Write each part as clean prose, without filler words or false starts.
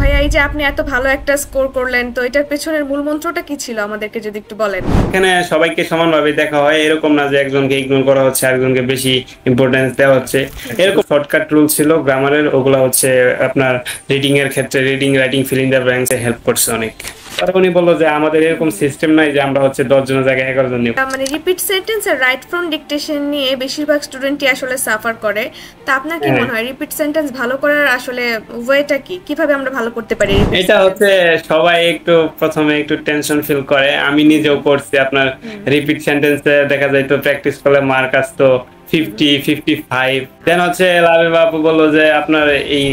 ভাইয়া এই যে আপনি এত ভালো একটা স্কোর করলেন, তো এটার পেছনের মূল মন্ত্রটা কি ছিল আমাদেরকে যদি একটু বলেন। এখানে সবাইকে সমানভাবে দেখা হয়, এরকম না যে একজনকে ইগনোর করা হচ্ছে আরেকজনকে বেশি ইম্পর্টেন্স দেওয়া হচ্ছে। এরকম শর্টকাট রুল ছিল গ্রামারের, ওগুলা হচ্ছে আপনার রিডিং এর ক্ষেত্রে reading writing fill in the blanks এ হেল্প করছে অনেক। আর উনি বললো যে আমাদের এরকম সিস্টেম নাই যে আমরা হচ্ছে 10 জনের জায়গায় 11 জন নিব। মানে রিপিট সেন্টেন্স আর রাইট ফ্রম ডিকটেশন নিয়ে বেশিরভাগ স্টুডেন্টই আসলে সাফার করে। তা আপনার কি মনে হয় রিপিট সেন্টেন্স ভালো করার আসলে ওয়েটা কি, কিভাবে আমরা ভালো করতে পারি? এটা হচ্ছে সবাই একটু প্রথমে একটু টেনশন ফিল করে, আমি নিজেও করছি। আপনার রিপিট সেন্টেন্সে দেখা যায় তো প্র্যাকটিস করলে মার্ক আসতো 50-55। দেন হচ্ছে লাভে বাবু বললো যে আপনার এই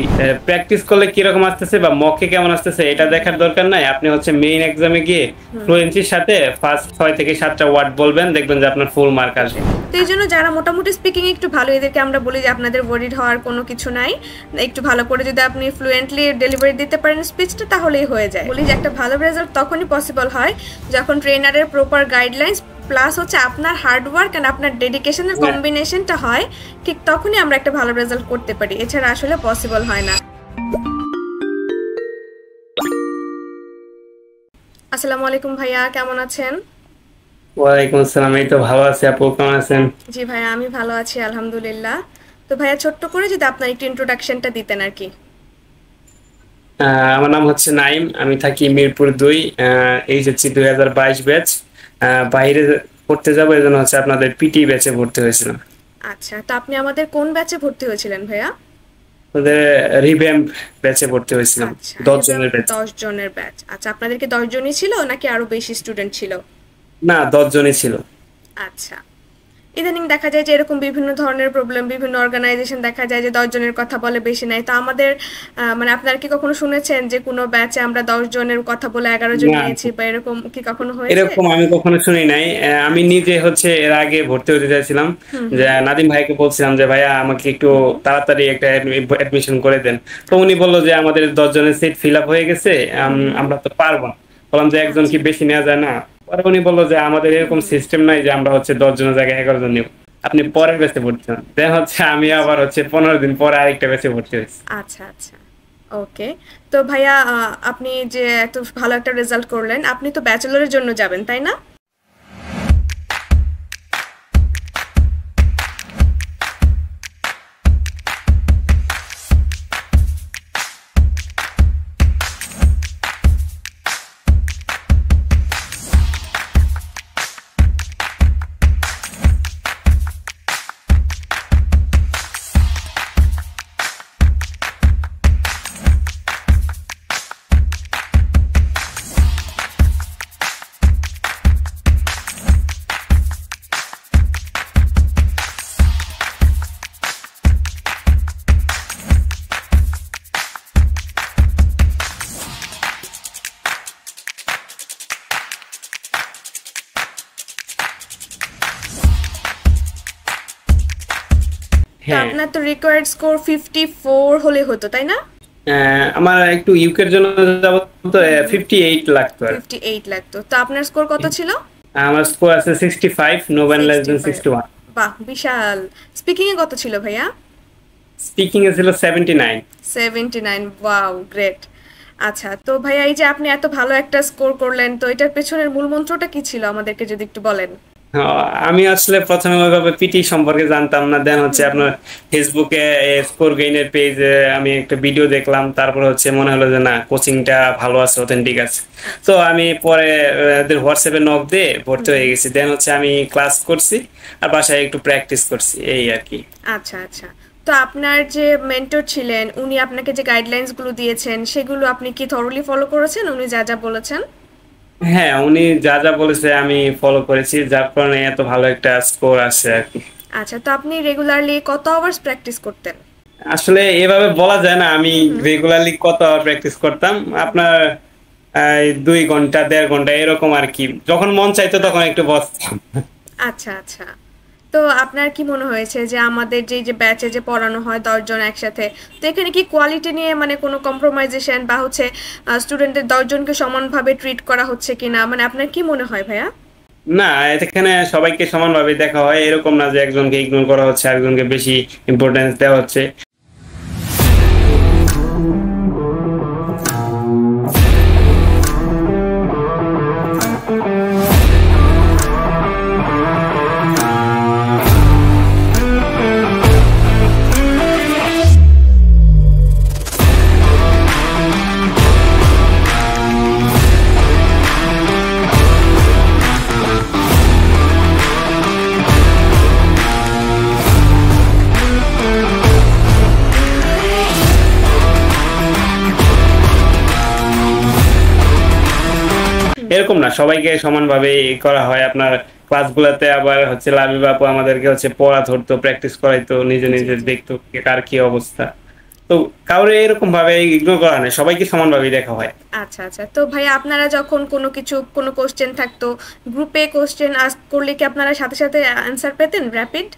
প্র্যাকটিস করলে কিরকম আসতেছে বা মকে কেমন আসতেছে এটা দেখার দরকার নাই, আপনি হচ্ছে মেইন এক্সামে গিয়ে ফ্লুয়েন্সির সাথে ফার্স্ট 6 থেকে 7টা ওয়ার্ড বলবেন, দেখবেন যে আপনার ফুল মার্ক আসবে। তো এই জন্য যারা মোটামুটি স্পিকিং একটু ভালো, এদেরকে আমরা বলি যে আপনাদের ওয়ারিড হওয়ার কোনো কিছু নাই, একটু ভালো করে যদি আপনি ফ্লুয়েন্টলি ডেলিভারি দিতে পারেন স্পিচটা, তাহলেই হয়ে যায়। বলি যে একটা ভালো রেজাল্ট তখনই পসিবল হয় যখন ট্রেনারের প্রপার গাইডলাইন্স প্লাস হচ্ছে আপনার হার্ডওয়ার্ক এন্ড আপনার ডেডিকেশনের কম্বিনেশনটা হয়, ঠিক তখনই আমরা একটা ভালো রেজাল্ট করতে পারি, এছাড়া আসলে পসিবল হয় না। আসসালামু আলাইকুম ভাইয়া, কেমন আছেন? ওয়ালাইকুম আসসালাম, এই তো ভালো আছি। আপু কেমন আছেন? জি ভাইয়া, আমি ভালো আছি আলহামদুলিল্লাহ। তো ভাইয়া ছোট্ট করে যদি আপনার একটু ইন্ট্রোডাকশনটা দিতেন আর কি। আমার নাম হচ্ছে নাইম, আমি থাকি মিরপুর 2। HSC 2022 batch. বাইরে পড়তে যাবো, এই জন্য হচ্ছে আপনাদের পিটি ব্যাচে ভর্তি হয়েছিলাম। আচ্ছা, তো আপনি আমাদের কোন ব্যাচে ভর্তি হয়েছিলেন ভাইয়া? ওদের রিভ্যাম্প ব্যাচে ভর্তি হয়েছিলাম, আচ্ছা, 10 জনের ব্যাচ। 10 জনের ব্যাচ। আচ্ছা, আপনাদেরকে 10 জনই ছিল নাকি আরো বেশি স্টুডেন্ট ছিল? না, 10 জনই ছিল। আচ্ছা, ইদানিং দেখা যায় যে এরকম বিভিন্ন ধরনের প্রবলেম, বিভিন্ন অর্গানাইজেশন দেখা যায় যে 10 জনের কথা বলে বেশি নাই। তো আমাদের মানে আপনারা কি কখনো শুনেছেন যে কোনো ব্যাচে আমরা 10 জনের কথা বলে 11 জন না, নিয়েছি, বা এরকম কি কখনো হয়েছে? এরকম আমি কখনো শুনি নাই। আমি নিজে হচ্ছে এর আগে ভর্তি হতে চাইছিলাম, যে নাদিম ভাইকে বলছিলাম যে ভাইয়া আমাকে একটু তাড়াতাড়ি একটা অ্যাডমিশন করে দেন। তো উনি বললো যে আমাদের 10 জনের সিট ফিল আপ হয়ে গেছে, আমরা তো পারবো না। বললাম যে একজন কি বেশি নেওয়া যায় না? পরে উনি বললো যে আমাদের এরকম সিস্টেম নাই যে আমরা হচ্ছে 10 জনের জায়গায় 11 জন নিব, আপনি পরের ব্যাচে ভর্তি হন। দেন হচ্ছে আমি আবার হচ্ছে 15 দিন পরে আরেকটা ব্যাচে ভর্তি হয়েছি। আচ্ছা আচ্ছা, ওকে। তো ভাইয়া আপনি যে এত ভালো একটা রেজাল্ট করলেন, আপনি তো ব্যাচেলরের জন্য যাবেন তাই না? তো হ্যাঁ, আপনার তো রিকোয়ার্ড স্কোর 54 হলে হতো তাই না? আমার একটু ইউকের জন্য যাবো, তো 58 লাগতো আর। 58 লাগতো। তো আপনার স্কোর কত ছিল? আমার স্কোর আছে 65, নো ব্যান লেস দেন 65। 61। বাহ, বিশাল। স্পিকিং এ কত ছিল ভাইয়া? স্পিকিং এ ছিল 79। 79, ওয়াও, গ্রেট। আচ্ছা, তো ভাইয়া এই যে আপনি এত ভালো একটা স্কোর করলেন, তো এটার পেছনের মূল মন্ত্রটা কি ছিল আমাদেরকে যদি একটু বলেন। আমি আসলে প্রথমে ওইভাবে পিটি সম্পর্কে জানতাম না। দেন হচ্ছে আপনার ফেসবুকে স্কোর গেইনের পেজে আমি একটা ভিডিও দেখলাম, তারপর হচ্ছে মনে হলো যে না, কোচিংটা ভালো আছে, অথেন্টিক আছে। তো আমি পরে ওদের হোয়াটসঅ্যাপে নক দিয়ে ভর্তি হয়ে গেছি। দেন হচ্ছে আমি ক্লাস করছি আর বাসায় একটু প্র্যাকটিস করছি, এই আর কি। আচ্ছা আচ্ছা, তো আপনার যে মেন্টর ছিলেন উনি আপনাকে যে গাইডলাইন্স গুলো দিয়েছেন সেগুলো আপনি কি থরলি ফলো করেছেন, উনি যা যা বলেছেন? হ্যাঁ, উনি যা যা বলেছে আমি ফলো করেছি, যার কারণে এত ভালো একটা স্কোর আছে আর কি। আচ্ছা, তো আপনি রেগুলারলি কত আওয়ার্স প্র্যাকটিস করতেন? আসলে এভাবে বলা যায় না আমি রেগুলারলি কত আওয়ার প্র্যাকটিস করতাম। আপনার 2 ঘন্টা 1.5 ঘন্টা এরকম আর কি, যখন মন চাইতো তখন একটু বসতাম। আচ্ছা আচ্ছা, তো আপনার কি মনে হয়েছে যে আমাদের যে ব্যাচে যে পড়ানো হয় 10 জন একসাথে, তো এখানে কি কোয়ালিটি নিয়ে মানে কোনো কম্প্রোমাইজেশন বা হচ্ছে স্টুডেন্টদের 10 জনকে সমানভাবে ট্রিট করা হচ্ছে কিনা, মানে আপনার কি মনে হয় ভাইয়া? না, এখানে সবাইকে সমানভাবে দেখা হয়, এরকম না যে একজনকে ইগনোর করা হচ্ছে আরেকজনকে বেশি ইম্পর্টেন্স দেওয়া হচ্ছে। এরকম না, সবাইকে সমানভাবে করা হয়। আপনার ক্লাসগুলোতে আবার হচ্ছে লাবিব আপু আমাদেরকে হচ্ছে পড়া ধরতো, প্র্যাকটিস করাইতো, নিজে জি নিজে জি। দেখতো কার কি অবস্থা। তো কাউরে এরকম ভাবে ইগনোর করা হয় না, সবাইকে সমানভাবেই দেখা হয়। আচ্ছা আচ্ছা, তো ভাই আপনারা যখন কোনো কোশ্চেন থাকতো, গ্রুপে কোশ্চেন আস্ক করলে কি আপনারা সাথে সাথে অ্যান্সার পেতেন র্যাপিড?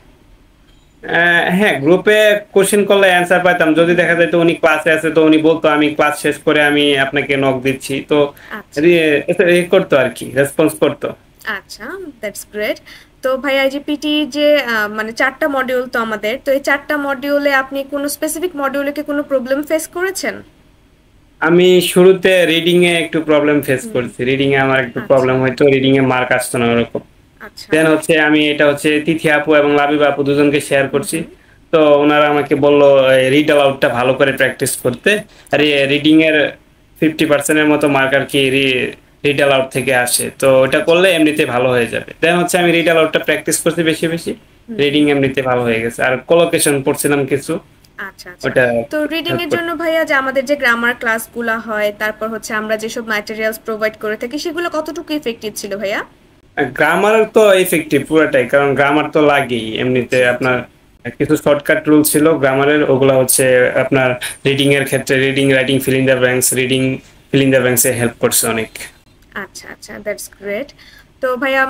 হ্যাঁ, গ্রুপে কোশ্চেন করলে অ্যান্সার পাইতাম। যদি দেখা যেত উনি ক্লাসে আছে তো উনি বলতো আমি ক্লাস শেষ করে আমি আপনাকে নক দিচ্ছি। তো আচ্ছা করতো আর কি, রেসপন্স করতো। আচ্ছা, দ্যাটস গ্রেট। তো ভাই আইজিপিটি যে মানে 4টা মডিউল তো আমাদের, তো এই 4টা মডিউলে আপনি কোনো স্পেসিফিক মডিউলে কি কোনো প্রবলেম ফেস করেছেন? আমি শুরুতে রিডিং এ একটু প্রবলেম ফেস করছি। রিডিং এ আমার একটু আচ্ছা প্রবলেম হইতো, রিডিং এ মার্ক আসতো না ওরকম। আচ্ছা। দেন হচ্ছে আমি এটা হচ্ছে তিথি আপু এবং লাবিব আপু দুজনকে শেয়ার করছি। তো ওনারা আমাকে বললো রিড অ্যালাউডটা ভালো করে প্র্যাকটিস করতে। আর রিডিং এর 50% এর মতো মার্ক আর কি রিড অ্যালাউড থেকে আসে, তো ওটা করলে এমনিতে ভালো হয়ে যাবে। দেন হচ্ছে আমি রিড অ্যালাউডটা প্র্যাকটিস করছি বেশি বেশি, রিডিং এমনিতে ভালো হয়ে গেছে। আর কোলোকেশন পড়ছিলাম কিছু, আচ্ছা আচ্ছা। ওটা তো রিডিং হেল্প এর করছে। জন্য ভাইয়া যে আমাদের যে গ্রামার ক্লাসগুলো হয়, তারপর হচ্ছে আমরা যেসব ম্যাটেরিয়ালস প্রোভাইড করে থাকি, সেগুলো কতটুকু ইফেক্টিভ ছিল ভাইয়া? গ্রামার তো এফেক্টিভ পুরোটাই, কারণ গ্রামার তো লাগেই এমনিতে। জি জি। আপনার কিছু শর্টকাট রুল ছিল গ্রামারের, ওগুলা হচ্ছে আপনার রিডিং এর ক্ষেত্রে reading, writing, fill in the blanks, reading fill in the blanks এ হেল্প করছে অনেক। আচ্ছা আচ্ছা, দ্যাটস গ্রেট। তো ভাইয়া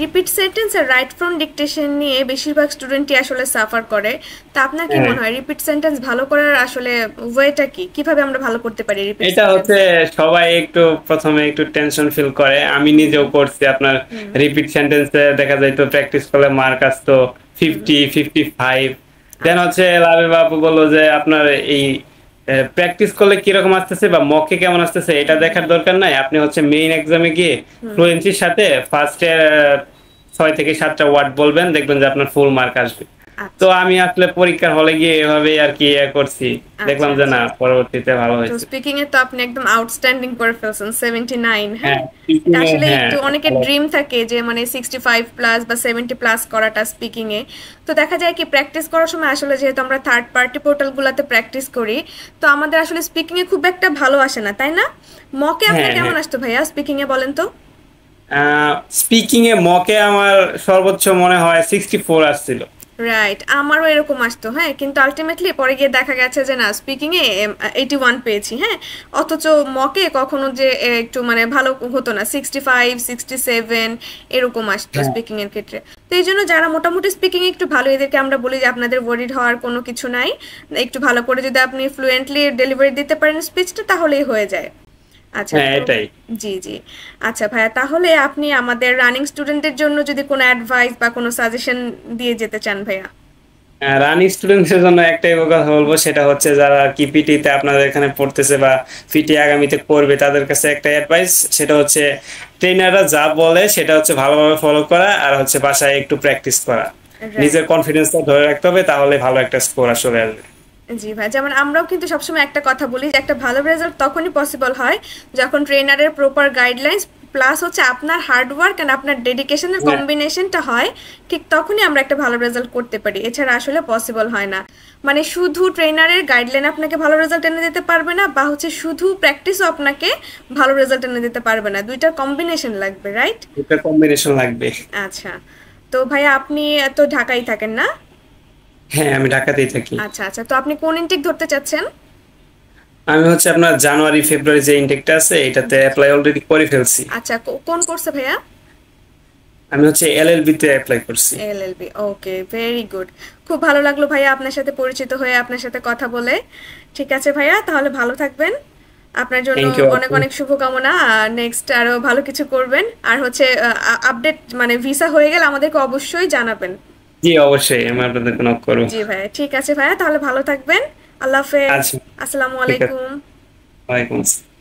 রিপিট সেন্টেন্স আর রাইট ফ্রম ডিকটেশন নিয়ে বেশিরভাগ স্টুডেন্টই আসলে সাফার করে। তা আপনার কি হ্যাঁ, মনে হয় রিপিট সেন্টেন্স ভালো করার আসলে ওয়েটা কি, কিভাবে আমরা ভালো করতে পারি রিপিট এটা সেন্টেন্স? হচ্ছে সবাই একটু প্রথমে একটু টেনশন ফিল করে, আমি নিজেও করছি। আপনার রিপিট সেন্টেন্সে দেখা যায় তো প্র্যাকটিস করলে মার্ক আসতো 50, 55। দেন হচ্ছে লাভে বাবু বললো যে আপনার এই প্র্যাকটিস করলে কিরকম আসতেছে বা মকে কেমন আসতেছে এটা দেখার দরকার নাই, আপনি হচ্ছে মেইন এক্সামে গিয়ে ফ্লুয়েন্সির সাথে ফার্স্টে 6 থেকে 7টা ওয়ার্ড বলবেন, দেখবেন যে আপনার ফুল মার্ক আসবে। তো আচ্ছা আমি আসলে পরীক্ষার হলে গিয়ে এভাবে আর কি করছি, আচ্ছা দেখলাম যে আচ্ছা। না পরবর্তীতে ভালো তো হয়েছে। স্পিকিং এ তো আপনি একদম আউটস্ট্যান্ডিং করে ফেলছেন, 79। হ্যাঁ, হ্যাঁ, এটা স্পিকিং এ আসলে হ্যাঁ একটু অনেকের ভালো। ড্রিম থাকে যে মানে 65 প্লাস বা 70 প্লাস করাটা স্পিকিং এ। তো দেখা যায় কি প্র্যাকটিস করার সময় আসলে যেহেতু আমরা থার্ড পার্টি পোর্টালগুলোতে প্র্যাকটিস করি, তো আমাদের আসলে স্পিকিং এ খুব একটা ভালো আসে না, তাই না? মকে আপনার হ্যাঁ, কেমন হ্যাঁ। আসতো ভাইয়া স্পিকিং এ, বলেন তো? স্পিকিং এ মকে আমার সর্বোচ্চ মনে হয় 64 আসছিল। রাইট, আমারও এরকম আসতো। হ্যাঁ, কিন্তু আলটিমেটলি পরে গিয়ে দেখা গেছে যে না, স্পিকিং এ 81 পেয়েছি। হ্যাঁ, অথচ মকে কখনো যে একটু মানে ভালো হতো না, 65, 67 এরকম আসতো হ্যাঁ, স্পিকিং এর ক্ষেত্রে। তো এই জন্য যারা মোটামুটি স্পিকিং একটু ভালো, এদেরকে আমরা বলি যে আপনাদের ওয়ারিড হওয়ার কোনো কিছু নাই, একটু ভালো করে যদি আপনি ফ্লুয়েন্টলি ডেলিভারি দিতে পারেন স্পিচটা, তাহলেই হয়ে যায়। আচ্ছা হ্যাঁ তো এটাই। জি জি। আচ্ছা ভাইয়া, তাহলে আপনি আমাদের রানিং স্টুডেন্টদের জন্য যদি কোনো অ্যাডভাইস বা কোনো সাজেশন দিয়ে যেতে চান ভাইয়া? রানিং স্টুডেন্টসের জন্য একটাই কথা বলবো, সেটা হচ্ছে যারা কি পিটিতে আপনাদের এখানে পড়তেছে বা পিটি আগামীতে করবে, তাদের কাছে একটা অ্যাডভাইস, সেটা হচ্ছে ট্রেনাররা যা বলে সেটা হচ্ছে ভালোভাবে ফলো করা, আর হচ্ছে বাসায় একটু প্র্যাকটিস করা। রাইট। নিজের কনফিডেন্সটা ধরে রাখতে হবে, তাহলে ভালো একটা স্কোর আসলে আসবে। জি ভাই, যেমন আমরাও কিন্তু সবসময় একটা কথা বলি যে একটা ভালো রেজাল্ট তখনই পসিবল হয় যখন ট্রেনারের প্রপার গাইডলাইন্স প্লাস হচ্ছে আপনার হার্ডওয়ার্ক এন্ড আপনার ডেডিকেশনের হ্যাঁ, কম্বিনেশনটা হয়, ঠিক তখনই আমরা একটা ভালো রেজাল্ট করতে পারি। এছাড়া আসলে পসিবল হয় না। মানে শুধু ট্রেনারের গাইডলাইন আপনাকে ভালো রেজাল্ট এনে দিতে পারবে না, বা হচ্ছে শুধু প্র্যাকটিসও আপনাকে ভালো রেজাল্ট এনে দিতে পারবে না, দুইটার কম্বিনেশন লাগবে, রাইট? একটা কম্বিনেশন লাগবে। আচ্ছা, তো ভাইয়া আপনি তো ঢাকায় থাকেন না? হ্যাঁ, আমি ঢাকাতেই থাকি। আচ্ছা আচ্ছা, তো আপনি কোন ইনটেক ধরতে চাচ্ছেন? আমি হচ্ছে আপনার জানুয়ারি ফেব্রুয়ারি যে ইনটেকটা আছে এটাতে অ্যাপ্লাই অলরেডি করে ফেলছি। আচ্ছা, কোন কোর্সে ভাইয়া? আমি হচ্ছে এলএলবি তে অ্যাপ্লাই করছি। এলএলবি, ওকে, ভেরি গুড। খুব ভালো লাগলো ভাইয়া আপনার সাথে পরিচিত হয়ে, আপনার সাথে কথা বলে। ঠিক আছে ভাইয়া, তাহলে ভালো থাকবেন। আপনার জন্য থ্যাংক ইউ অনেক আপু। অনেক শুভকামনা। নেক্সট আরো ভালো কিছু করবেন। আর হচ্ছে আপডেট মানে ভিসা হয়ে গেলে আমাদেরকে অবশ্যই জানাবেন। জি অবশ্যই, আমি আপনাদেরকে নক করবো। জি ভাইয়া, ঠিক আছে ভাইয়া, তাহলে ভালো থাকবেন। আল্লাহ হাফেজ। আচ্ছা, আসসালামু ঠিক আছে। আলাইকুম। ওয়ালাইকুম আসসালাম।